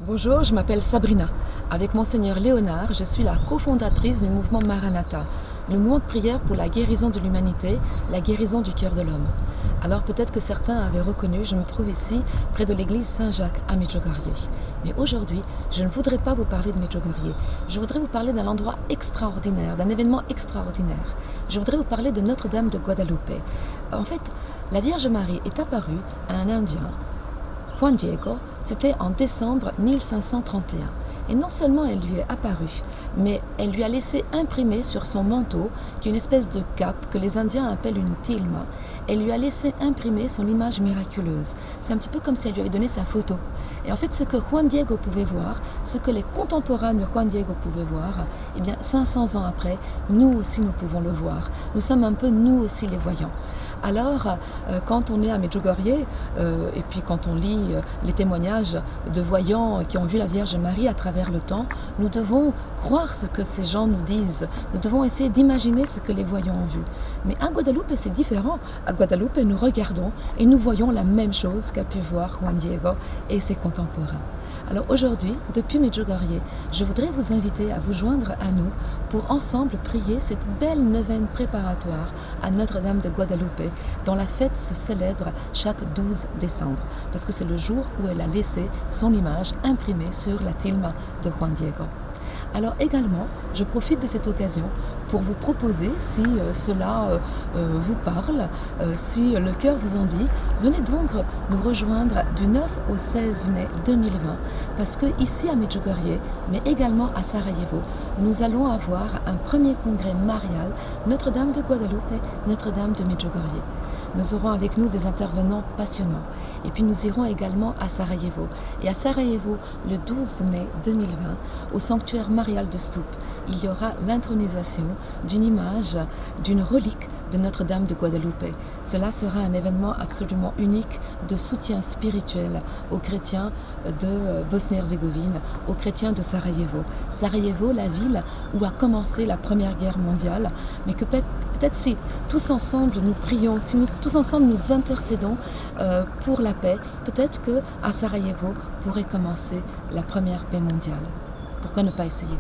Bonjour, je m'appelle Sabrina. Avec Monseigneur Léonard, je suis la cofondatrice du mouvement Maranatha, le mouvement de prière pour la guérison de l'humanité, la guérison du cœur de l'homme. Alors peut-être que certains avaient reconnu, je me trouve ici, près de l'église Saint-Jacques à Medjugorje. Mais aujourd'hui, je ne voudrais pas vous parler de Medjugorje. Je voudrais vous parler d'un endroit extraordinaire, d'un événement extraordinaire. Je voudrais vous parler de Notre-Dame de Guadalupe. En fait, la Vierge Marie est apparue à un Indien, Juan Diego, c'était en décembre 1531. Et non seulement elle lui est apparue, mais elle lui a laissé imprimer sur son manteau, qui est une espèce de cape que les Indiens appellent une tilma, elle lui a laissé imprimer son image miraculeuse. C'est un petit peu comme si elle lui avait donné sa photo. Et en fait, ce que Juan Diego pouvait voir, ce que les contemporains de Juan Diego pouvaient voir, eh bien, 500 ans après, nous aussi nous pouvons le voir. Nous sommes un peu nous aussi les voyants. Alors, quand on est à Medjugorje, et puis quand on lit les témoignages de voyants qui ont vu la Vierge Marie à travers le temps, nous devons croire ce que ces gens nous disent. Nous devons essayer d'imaginer ce que les voyants ont vu. Mais à Guadeloupe, c'est différent. À Guadeloupe, nous regardons et nous voyons la même chose qu'a pu voir Juan Diego et ses contemporains. Alors aujourd'hui, depuis Medjugorje, je voudrais vous inviter à vous joindre à nous pour ensemble prier cette belle neuvaine préparatoire à Notre-Dame de Guadalupe, dont la fête se célèbre chaque 12 décembre, parce que c'est le jour où elle a laissé son image imprimée sur la tilma de Juan Diego. Alors également, je profite de cette occasion pour vous proposer, si cela vous parle, si le cœur vous en dit, venez donc nous rejoindre du 9 au 16 mai 2020, parce que ici à Medjugorje, mais également à Sarajevo, nous allons avoir un premier congrès marial Notre-Dame de Guadalupe, Notre-Dame de Medjugorje. Nous aurons avec nous des intervenants passionnants. Et puis nous irons également à Sarajevo. Et à Sarajevo, le 12 mai 2020, au sanctuaire marial de Stup, il y aura l'intronisation d'une image, d'une relique de Notre-Dame de Guadalupe. Cela sera un événement absolument unique de soutien spirituel aux chrétiens de Bosnie-Herzégovine, aux chrétiens de Sarajevo. Sarajevo, la ville où a commencé la Première Guerre mondiale, mais que peut-être si tous ensemble nous prions, si nous tous ensemble nous intercédons pour la paix, peut-être qu'à Sarajevo pourrait commencer la première paix mondiale. Pourquoi ne pas essayer ?